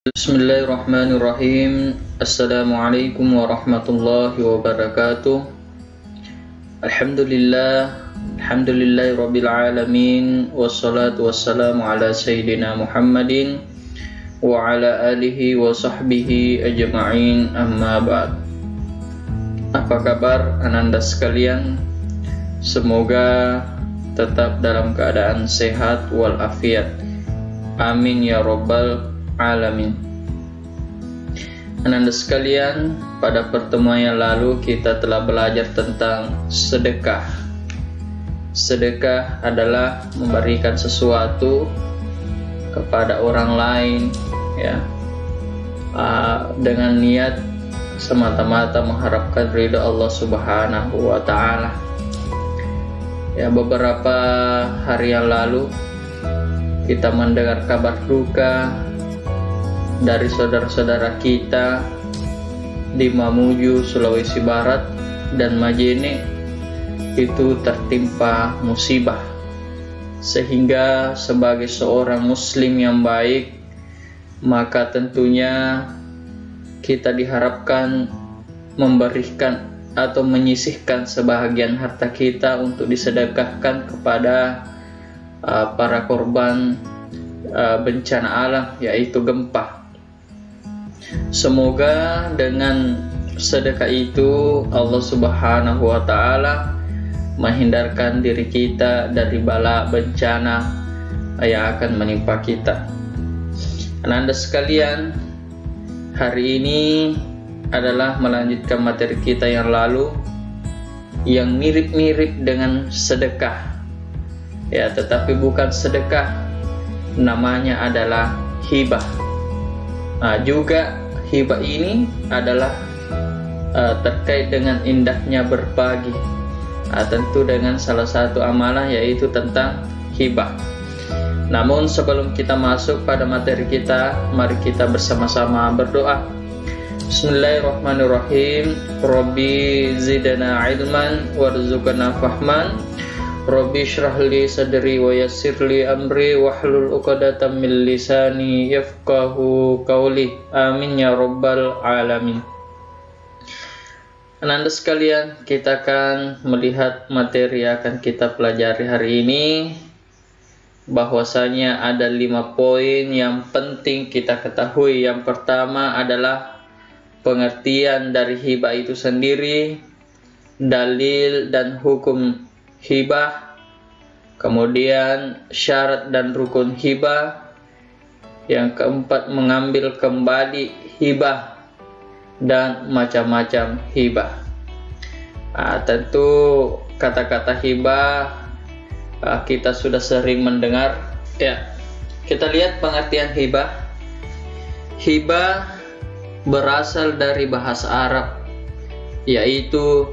Bismillahirrahmanirrahim. Assalamualaikum warahmatullahi wabarakatuh. Alhamdulillahi rabbil alamin. Wassalatu wassalamu ala sayyidina Muhammadin wa ala alihi wa sahbihi ajma'in, amma ba'd. Apa kabar ananda sekalian? Semoga tetap dalam keadaan sehat walafiat. Amin ya rabbal alamin. Ananda sekalian, pada pertemuan yang lalu kita telah belajar tentang sedekah. Sedekah adalah memberikan sesuatu kepada orang lain, ya, dengan niat semata-mata mengharapkan ridha Allah Subhanahu wa Ta'ala. Ya, beberapa hari yang lalu kita mendengar kabar duka dari saudara-saudara kita di Mamuju, Sulawesi Barat dan Majene itu tertimpa musibah, sehingga sebagai seorang muslim yang baik maka tentunya kita diharapkan memberikan atau menyisihkan sebahagian harta kita untuk disedekahkan kepada para korban bencana alam, yaitu gempa. Semoga dengan sedekah itu Allah Subhanahu wa Ta'ala menghindarkan diri kita dari bala bencana yang akan menimpa kita. Ananda sekalian, hari ini adalah melanjutkan materi kita yang lalu yang mirip-mirip dengan sedekah, ya, tetapi bukan sedekah, namanya adalah hibah. Juga hibah ini adalah terkait dengan indahnya berbagi, tentu dengan salah satu amalan yaitu tentang hibah. Namun sebelum kita masuk pada materi kita, mari kita bersama-sama berdoa. Bismillahirrahmanirrahim. Rabbi zidna ilman warzuqna fahman. Rabbi shrah li sadri wa yassir li amri wahlul 'uqdatam min lisani yafqahu qawli. Amin ya rabbal alamin. Ananda sekalian, kita akan melihat materi yang akan kita pelajari hari ini, bahwasanya ada 5 poin yang penting kita ketahui. Yang pertama adalah pengertian dari hibah itu sendiri, dalil dan hukum hibah, kemudian syarat dan rukun hibah. Yang keempat, mengambil kembali hibah dan macam-macam hibah. Tentu kata-kata hibah kita sudah sering mendengar, ya. Kita lihat pengertian hibah. Hibah berasal dari bahasa Arab, yaitu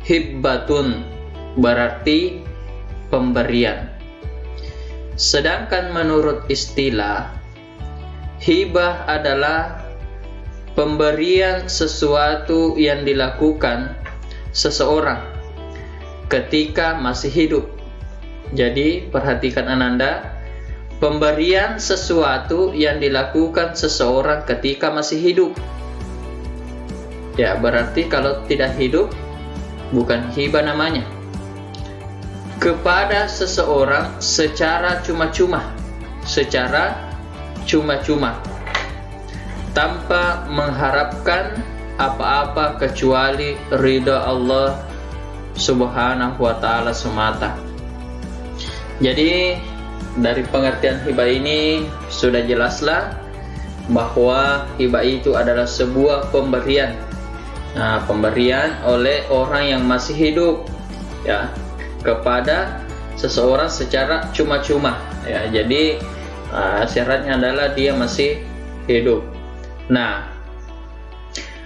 hibbatun, berarti pemberian. Sedangkan menurut istilah, hibah adalah pemberian sesuatu yang dilakukan seseorang ketika masih hidup. Jadi perhatikan ananda, pemberian sesuatu yang dilakukan seseorang ketika masih hidup. Ya, berarti kalau tidak hidup bukan hibah namanya. Kepada seseorang secara cuma-cuma, tanpa mengharapkan apa-apa kecuali ridha Allah Subhanahu wa Ta'ala semata. Jadi dari pengertian hibah ini sudah jelaslah bahwa hibah itu adalah sebuah pemberian. Pemberian oleh orang yang masih hidup, ya, kepada seseorang secara cuma-cuma, ya. Jadi syaratnya adalah dia masih hidup.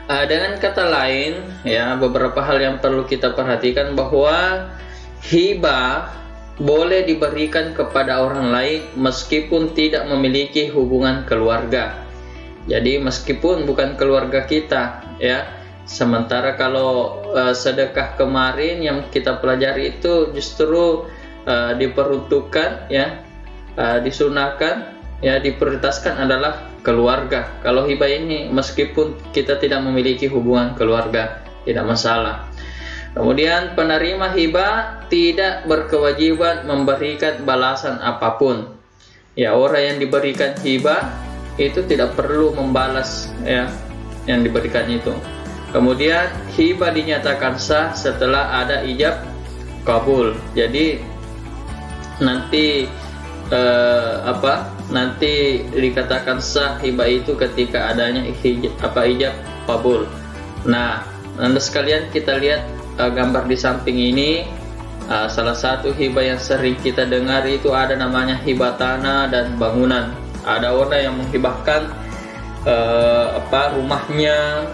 Dengan kata lain, ya, beberapa hal yang perlu kita perhatikan bahwa hibah boleh diberikan kepada orang lain meskipun tidak memiliki hubungan keluarga. Jadi meskipun bukan keluarga kita, ya. Sementara kalau sedekah kemarin yang kita pelajari itu justru diperuntukkan, ya, disunahkan ya diprioritaskan adalah keluarga. Kalau hibah ini meskipun kita tidak memiliki hubungan keluarga, tidak masalah. Kemudian penerima hibah tidak berkewajiban memberikan balasan apapun. Ya, orang yang diberikan hibah itu tidak perlu membalas ya yang diberikan itu. Kemudian hibah dinyatakan sah setelah ada ijab kabul. Jadi nanti nanti dikatakan sah hibah itu ketika adanya ijab kabul. Nah, Anda sekalian, kita lihat gambar di samping ini. Salah satu hibah yang sering kita dengar itu ada namanya hibah tanah dan bangunan. Ada orang yang menghibahkan rumahnya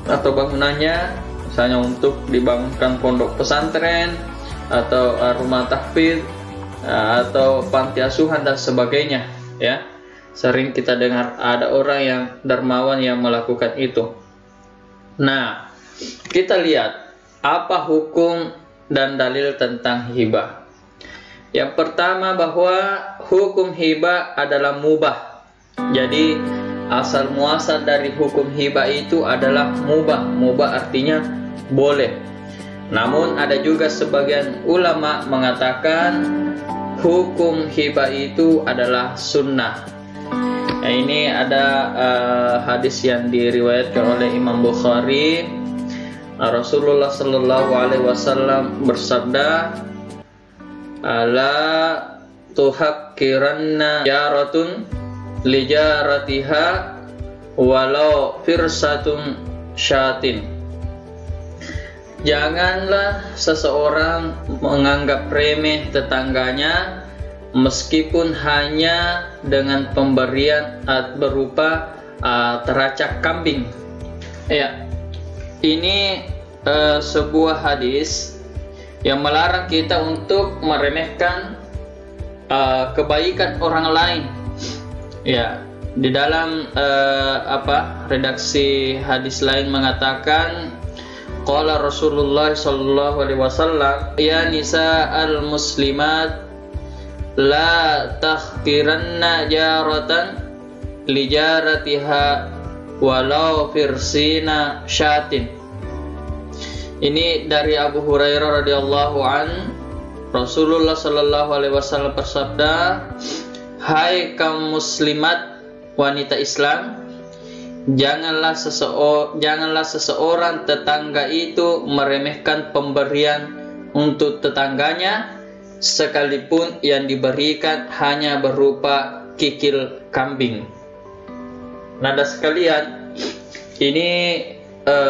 atau bangunannya, misalnya untuk dibangunkan pondok pesantren atau rumah tahfidz atau panti asuhan dan sebagainya. Ya, sering kita dengar ada orang yang dermawan yang melakukan itu. Nah, kita lihat apa hukum dan dalil tentang hibah. Yang pertama, bahwa hukum hibah adalah mubah. Jadi asal muasal dari hukum hibah itu adalah mubah. Mubah artinya boleh. Namun ada juga sebagian ulama mengatakan hukum hibah itu adalah sunnah. Nah, ini ada hadis yang diriwayatkan oleh Imam Bukhari. Rasulullah sallallahu alaihi wasallam bersabda, "La tuhakkiranna jaratun li jaratiha walau firsatun syatin." Janganlah seseorang menganggap remeh tetangganya meskipun hanya dengan pemberian berupa teracak kambing. Ya, ini sebuah hadis yang melarang kita untuk meremehkan kebaikan orang lain. Ya, di dalam redaksi hadis lain mengatakan, qala Rasulullah sallallahu alaihi wasallam, ya nisa al-muslimat la tahqiranna jaratan li jaratiha walau firsina syatin. Ini dari Abu Hurairah radhiyallahu an, Rasulullah sallallahu alaihi wasallam bersabda, "Hai kaum muslimat wanita Islam, janganlah seseorang tetangga itu meremehkan pemberian untuk tetangganya sekalipun yang diberikan hanya berupa kikil kambing." Nada sekalian, ini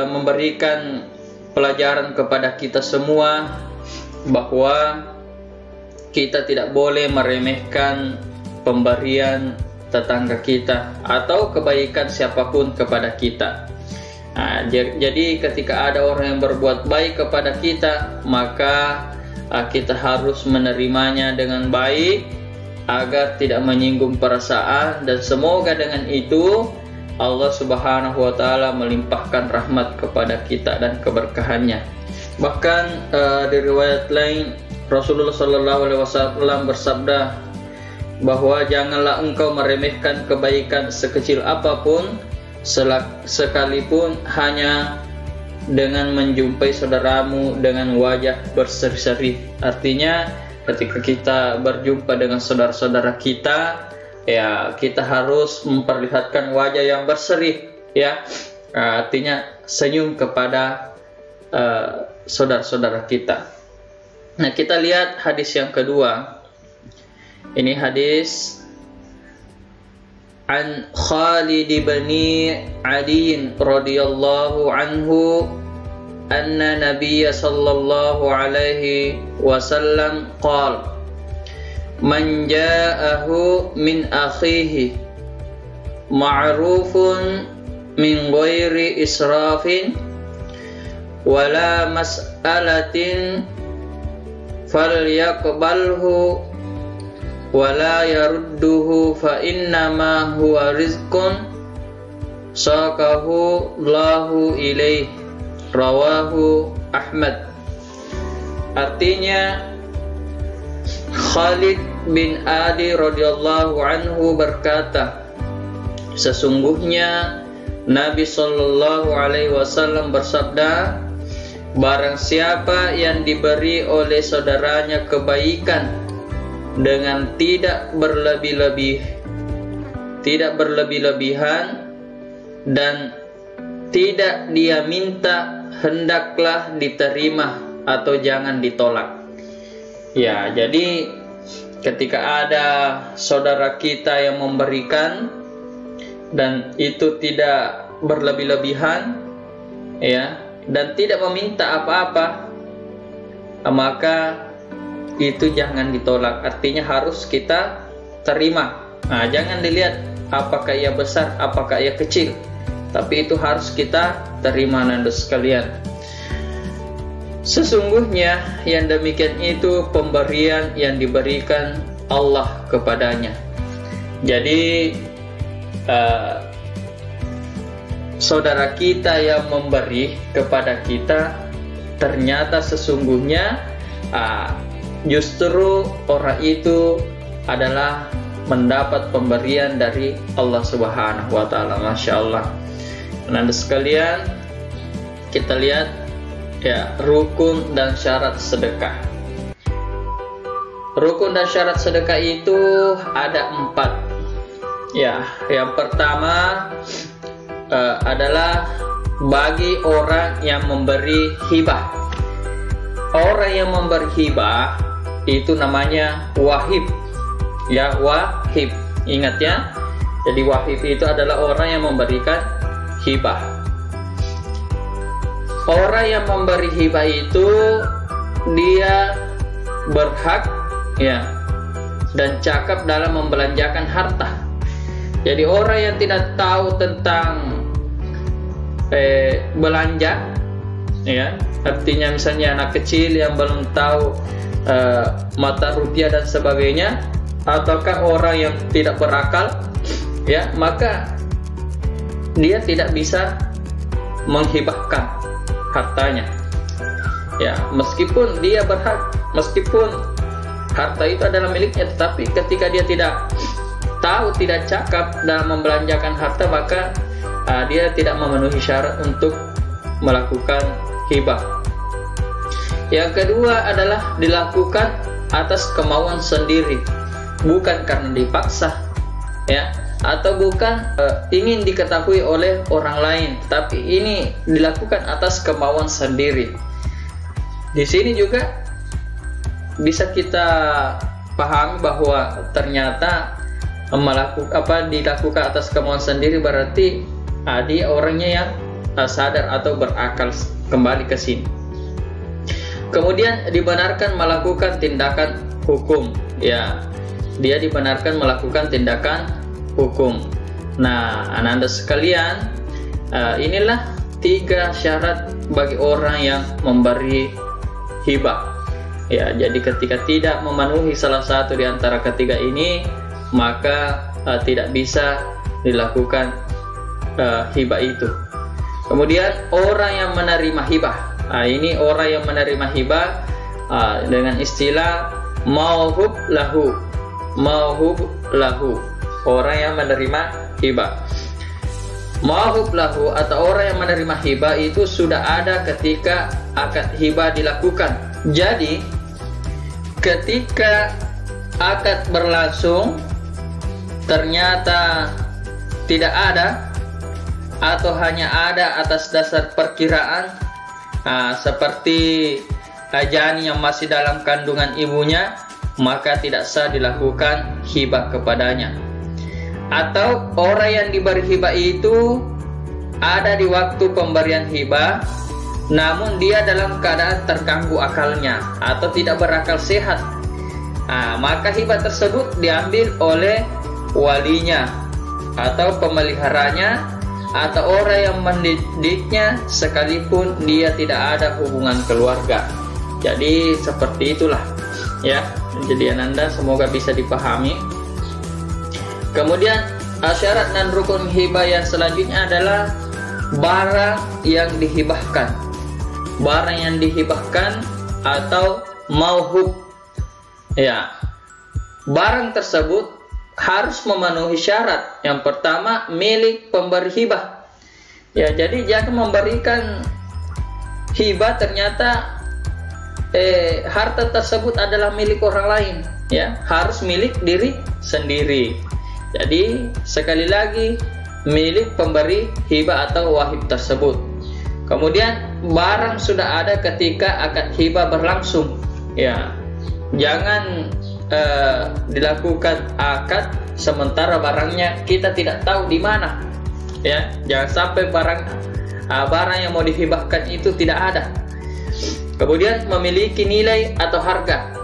memberikan pelajaran kepada kita semua bahwa kita tidak boleh meremehkan pemberian tetangga kita atau kebaikan siapapun kepada kita. Nah, jadi ketika ada orang yang berbuat baik kepada kita, maka kita harus menerimanya dengan baik agar tidak menyinggung perasaan, dan semoga dengan itu Allah Subhanahu wa taala melimpahkan rahmat kepada kita dan keberkahannya. Bahkan di riwayat lain Rasulullah sallallahu alaihi wasallam bersabda bahwa janganlah engkau meremehkan kebaikan sekecil apapun sekalipun hanya dengan menjumpai saudaramu dengan wajah berseri-seri. Artinya ketika kita berjumpa dengan saudara-saudara kita, ya kita harus memperlihatkan wajah yang berseri, ya. Artinya senyum kepada saudara-saudara kita. Nah, kita lihat hadis yang kedua. Ini hadis an Khalid bin Adi radhiyallahu anhu anna Nabiy sallallahu alaihi wasallam qala man ja'ahu min akhihi ma'rufun min ghairi israfin wala mas'alatin falyaqbalhu wala yarudduhu fa innama huwa rizqun saqahu Allahu ilaih, rawahu Ahmad. Artinya Khalid bin Adi radhiyallahu anhu berkata, sesungguhnya Nabi sallallahu alaihi wasallam bersabda, barang siapa yang diberi oleh saudaranya kebaikan dengan tidak berlebih-lebihan dan tidak dia minta, hendaklah diterima atau jangan ditolak. Ya, jadi ketika ada saudara kita yang memberikan dan itu tidak berlebih-lebihan, ya, dan tidak meminta apa-apa, maka itu jangan ditolak. Artinya harus kita terima. Nah, jangan dilihat apakah ia besar, apakah ia kecil, tapi itu harus kita terima, nanda sekalian. Sesungguhnya yang demikian itu pemberian yang diberikan Allah kepadanya. Jadi saudara kita yang memberi kepada kita, ternyata sesungguhnya justru orang itu adalah mendapat pemberian dari Allah Subhanahu wa taala. Masya Allah. Nanda sekalian, kita lihat ya, rukun dan syarat sedekah. Rukun dan syarat sedekah itu ada 4. Ya, yang pertama adalah bagi orang yang memberi hibah. Orang yang memberi hibah itu namanya wahib. Ya, wahib. Ingat ya. Jadi wahib itu adalah orang yang memberikan hibah. Orang yang memberi hibah itu dia berhak, ya, dan cakap dalam membelanjakan harta. Jadi orang yang tidak tahu tentang belanja, ya, artinya misalnya anak kecil yang belum tahu mata rupiah dan sebagainya, ataukah orang yang tidak berakal, ya, maka dia tidak bisa menghibahkan hartanya. Ya, meskipun dia berhak, meskipun harta itu adalah miliknya, tetapi ketika dia tidak tahu, tidak cakap dalam membelanjakan harta, maka dia tidak memenuhi syarat untuk melakukan hibah. Yang kedua adalah dilakukan atas kemauan sendiri, bukan karena dipaksa, ya, atau bukan ingin diketahui oleh orang lain, tapi ini dilakukan atas kemauan sendiri. Di sini juga bisa kita pahami bahwa ternyata dilakukan atas kemauan sendiri berarti dia orangnya yang sadar atau berakal kembali ke sini. Kemudian dibenarkan melakukan tindakan hukum, ya, dia dibenarkan melakukan tindakan hukum. Nah, Anda sekalian, inilah 3 syarat bagi orang yang memberi hibah. Ya, jadi ketika tidak memenuhi salah satu di antara ketiga ini, maka tidak bisa dilakukan hibah itu. Kemudian orang yang menerima hibah. Ini orang yang menerima hibah dengan istilah mauhub lahu. Mauhub lahu. Orang yang menerima hibah. Mauhub lahu atau orang yang menerima hibah itu sudah ada ketika akad hibah dilakukan. Jadi ketika akad berlangsung ternyata tidak ada atau hanya ada atas dasar perkiraan, seperti janin yang masih dalam kandungan ibunya, maka tidak sah dilakukan hibah kepadanya. Atau orang yang diberi hibah itu ada di waktu pemberian hibah, namun dia dalam keadaan terganggu akalnya atau tidak berakal sehat, maka hibah tersebut diambil oleh walinya atau pemeliharanya atau orang yang mendidiknya sekalipun dia tidak ada hubungan keluarga. Jadi seperti itulah, ya. Jadi Anda semoga bisa dipahami. Kemudian syarat dan rukun hibah yang selanjutnya adalah barang yang dihibahkan. Barang yang dihibahkan atau mauhub, ya, barang tersebut harus memenuhi syarat. Yang pertama, milik pemberi hibah. Ya, jadi jangan memberikan hibah ternyata harta tersebut adalah milik orang lain, ya, harus milik diri sendiri. Jadi sekali lagi, milik pemberi hibah atau wahib tersebut. Kemudian barang sudah ada ketika akad hibah berlangsung, ya, jangan dilakukan akad sementara barangnya kita tidak tahu di mana, ya. Jangan sampai barang yang mau dihibahkan itu tidak ada. Kemudian memiliki nilai atau harga.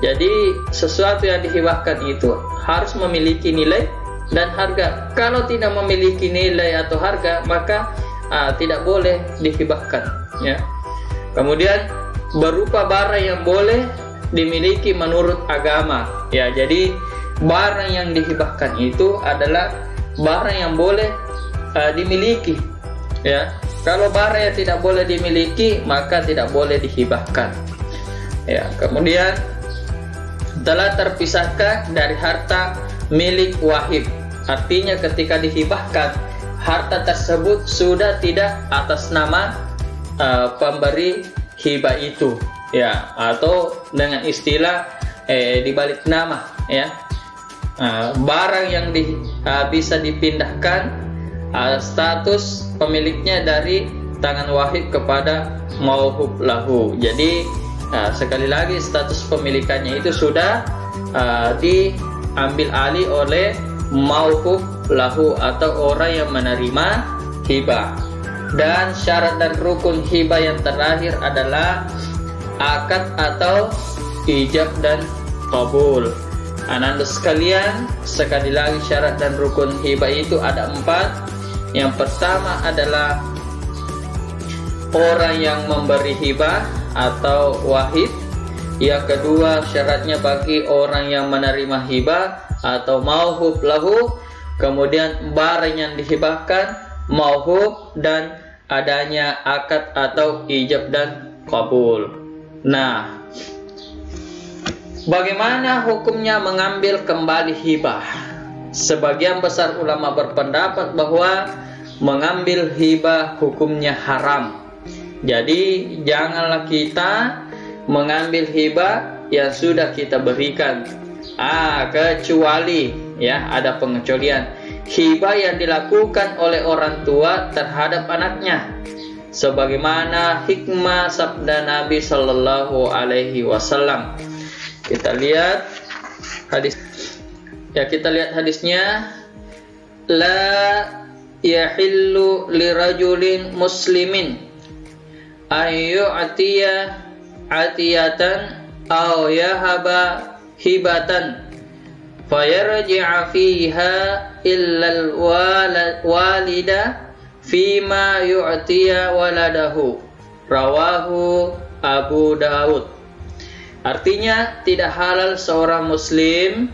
Jadi sesuatu yang dihibahkan itu harus memiliki nilai dan harga. Kalau tidak memiliki nilai atau harga, maka tidak boleh dihibahkan, ya. Kemudian berupa barang yang boleh dimiliki menurut agama, ya. Jadi barang yang dihibahkan itu adalah barang yang boleh dimiliki, ya. Kalau barang yang tidak boleh dimiliki, maka tidak boleh dihibahkan, ya. Kemudian telah terpisahkan dari harta milik wahib. Artinya ketika dihibahkan, harta tersebut sudah tidak atas nama pemberi hibah itu, ya, atau dengan istilah dibalik nama, ya. Barang yang bisa dipindahkan status pemiliknya dari tangan wahib kepada mauhub lahu. Jadi sekali lagi status pemilikannya itu sudah diambil alih oleh mauhub lahu atau orang yang menerima hibah. Dan syarat dan rukun hibah yang terakhir adalah akad atau ijab dan qabul. Anak-anak sekalian, sekali lagi syarat dan rukun hibah itu ada 4. Yang pertama adalah orang yang memberi hibah atau wahib. Yang kedua, syaratnya bagi orang yang menerima hibah atau mauhub lahu. Kemudian barang yang dihibahkan, mauhub, dan adanya akad atau ijab dan qabul. Nah, bagaimana hukumnya mengambil kembali hibah? Sebagian besar ulama berpendapat bahwa mengambil hibah hukumnya haram. Jadi janganlah kita mengambil hibah yang sudah kita berikan. Kecuali, ya, ada pengecualian, hibah yang dilakukan oleh orang tua terhadap anaknya, sebagaimana hikmah sabda Nabi Sallallahu Alaihi Wasallam. Kita lihat hadis. Ya, kita lihat hadisnya. La yahillu lirajulin muslimin ayu atiya atiyatan aw yahaba hibatan fayarji'a fiha illa walida fima yu'tiya waladahu. Rawahu Abu Dawud. Artinya, tidak halal seorang muslim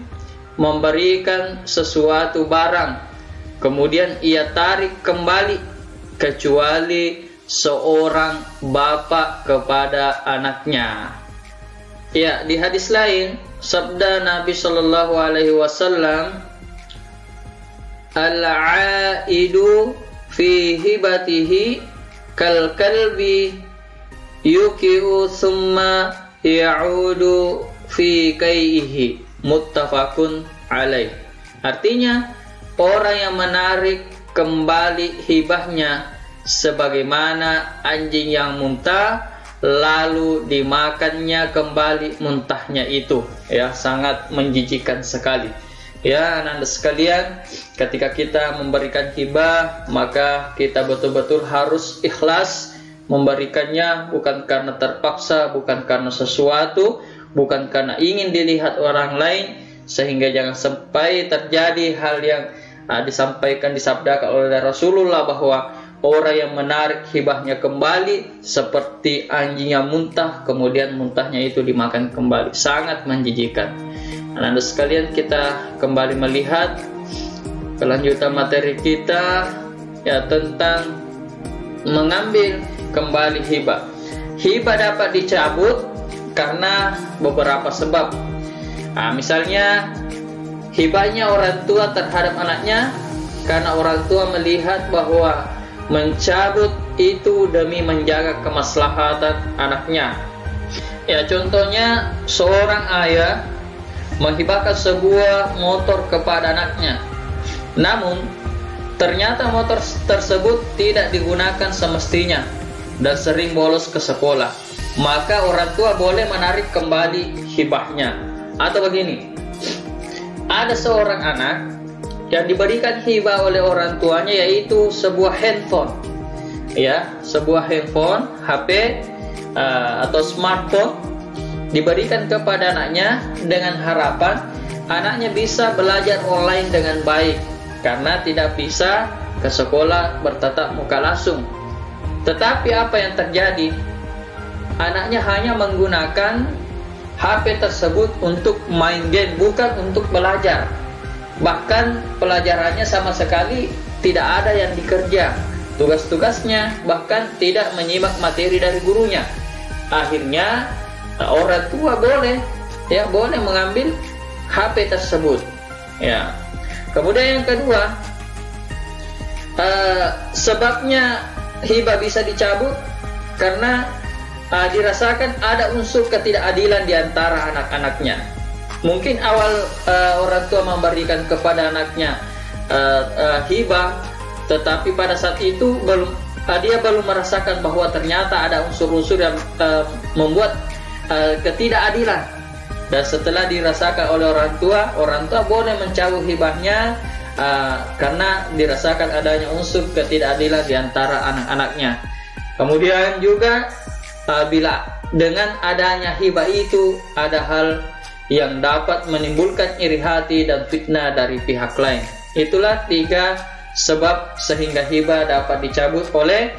memberikan sesuatu barang kemudian ia tarik kembali kecuali seorang bapak kepada anaknya. Ya, di hadis lain sabda Nabi Shallallahu Alaihi Wasallam, al-aidu fi hibatihi kal kalbi yukiu summa ya'udu fi kaihi, muttafaqun alaih. Artinya, orang yang menarik kembali hibahnya sebagaimana anjing yang muntah lalu dimakannya kembali muntahnya itu, ya, sangat menjijikkan sekali. Ya, anak-anak sekalian, ketika kita memberikan hibah, maka kita betul-betul harus ikhlas memberikannya, bukan karena terpaksa, bukan karena sesuatu, bukan karena ingin dilihat orang lain, sehingga jangan sampai terjadi hal yang disabdakan oleh Rasulullah bahwa orang yang menarik hibahnya kembali seperti anjing yang muntah, kemudian muntahnya itu dimakan kembali. Sangat menjijikkan. Anak-anak sekalian, kita kembali melihat kelanjutan materi kita, ya, tentang mengambil kembali hibah. Hibah dapat dicabut karena beberapa sebab. Misalnya hibahnya orang tua terhadap anaknya karena orang tua melihat bahwa mencabut itu demi menjaga kemaslahatan anaknya. Ya, contohnya seorang ayah menghibahkan sebuah motor kepada anaknya, namun ternyata motor tersebut tidak digunakan semestinya dan sering bolos ke sekolah. Maka orang tua boleh menarik kembali hibahnya. Atau begini, ada seorang anak yang diberikan hibah oleh orang tuanya, yaitu sebuah handphone, ya, sebuah handphone, HP atau smartphone diberikan kepada anaknya dengan harapan anaknya bisa belajar online dengan baik karena tidak bisa ke sekolah bertatap muka langsung. Tetapi apa yang terjadi? Anaknya hanya menggunakan HP tersebut untuk main game, bukan untuk belajar. Bahkan pelajarannya sama sekali tidak ada yang dikerja, tugas-tugasnya bahkan tidak menyimak materi dari gurunya. Akhirnya orang tua boleh mengambil HP tersebut, ya. Kemudian yang kedua, sebabnya hibah bisa dicabut karena dirasakan ada unsur ketidakadilan di antara anak-anaknya. Mungkin awal orang tua memberikan kepada anaknya hibah, tetapi pada saat itu dia belum merasakan bahwa ternyata ada unsur-unsur yang membuat ketidakadilan. Dan setelah dirasakan oleh orang tua boleh mencabut hibahnya karena dirasakan adanya unsur ketidakadilan di antara anak-anaknya. Kemudian juga bila dengan adanya hibah itu ada hal yang dapat menimbulkan iri hati dan fitnah dari pihak lain. Itulah 3 sebab sehingga hibah dapat dicabut oleh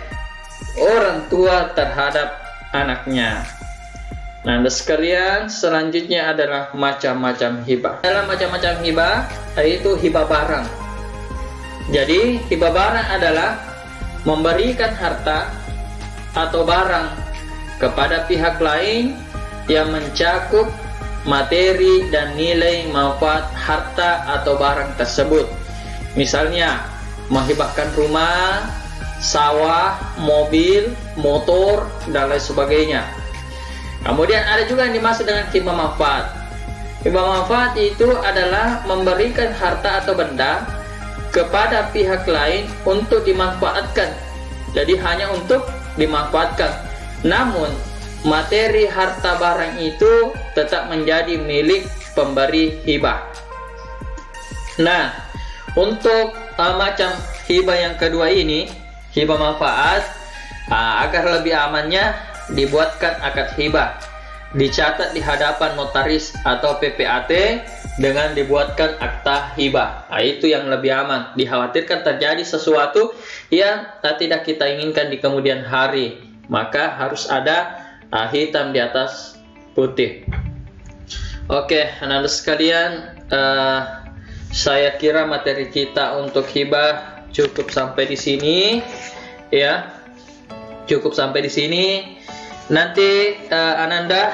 orang tua terhadap anaknya. Nah, sekalian, selanjutnya adalah macam-macam hibah. Dalam macam-macam hibah, yaitu hibah barang. Jadi, hibah barang adalah memberikan harta atau barang kepada pihak lain yang mencakup materi dan nilai manfaat harta atau barang tersebut. Misalnya, menghibahkan rumah, sawah, mobil, motor, dan lain sebagainya. Kemudian ada juga yang dimaksud dengan hibah manfaat. Hibah manfaat itu adalah memberikan harta atau benda kepada pihak lain untuk dimanfaatkan. Jadi hanya untuk dimanfaatkan. Namun materi harta barang itu tetap menjadi milik pemberi hibah. Nah, untuk macam hibah yang kedua ini, hibah manfaat, agar lebih amannya dibuatkan akad hibah, dicatat di hadapan notaris atau PPAT dengan dibuatkan akta hibah. Itu yang lebih aman. Dikhawatirkan terjadi sesuatu yang tidak kita inginkan di kemudian hari, maka harus ada hitam di atas putih. Oke, anak-anak sekalian, saya kira materi kita untuk hibah cukup sampai di sini, ya. Cukup sampai di sini. Nanti Ananda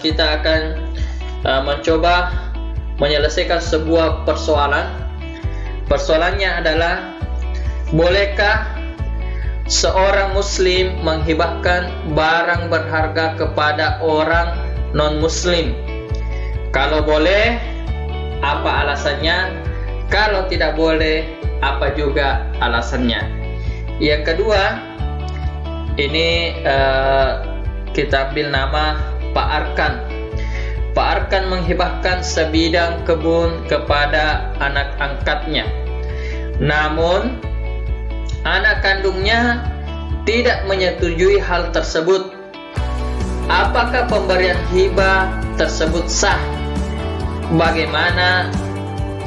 kita akan mencoba menyelesaikan sebuah persoalan. Persoalannya adalah, bolehkah seorang muslim menghibahkan barang berharga kepada orang non-muslim? Kalau boleh, apa alasannya? Kalau tidak boleh, apa juga alasannya? Yang kedua, ini kita ambil nama Pak Arkan. Pak Arkan menghibahkan sebidang kebun kepada anak angkatnya. Namun anak kandungnya tidak menyetujui hal tersebut. Apakah pemberian hibah tersebut sah? Bagaimana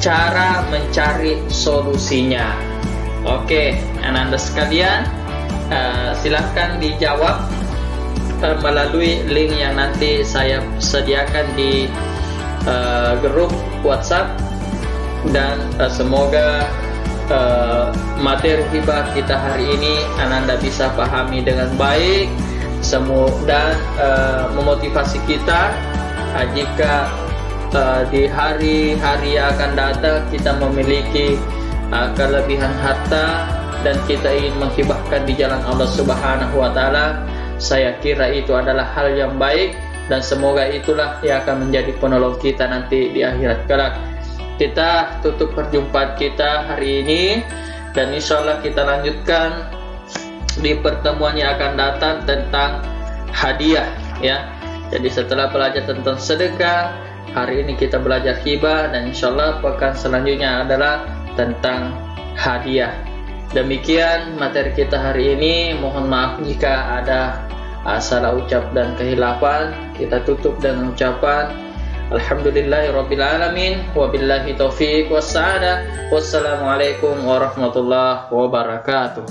cara mencari solusinya? Oke, anak-anak sekalian, silahkan dijawab melalui link yang nanti saya sediakan di grup WhatsApp, dan semoga materi hibah kita hari ini Anda bisa pahami dengan baik dan memotivasi kita jika di hari-hari yang akan datang kita memiliki kelebihan harta dan kita ingin menghibahkan di jalan Allah Subhanahu wa taala, saya kira itu adalah hal yang baik dan semoga itulah yang akan menjadi penolong kita nanti di akhirat kelak. Kita tutup perjumpaan kita hari ini dan insyaallah kita lanjutkan di pertemuan yang akan datang tentang hadiah ya. Jadi setelah belajar tentang sedekah, hari ini kita belajar hibah dan insyaallah pekan selanjutnya adalah tentang hadiah. Demikian materi kita hari ini. Mohon maaf jika ada salah ucap dan kehilafan. Kita tutup dengan ucapan Alhamdulillahirabbil alamin wabillahi taufiq wassa'adah. Wassalamualaikum warahmatullahi wabarakatuh.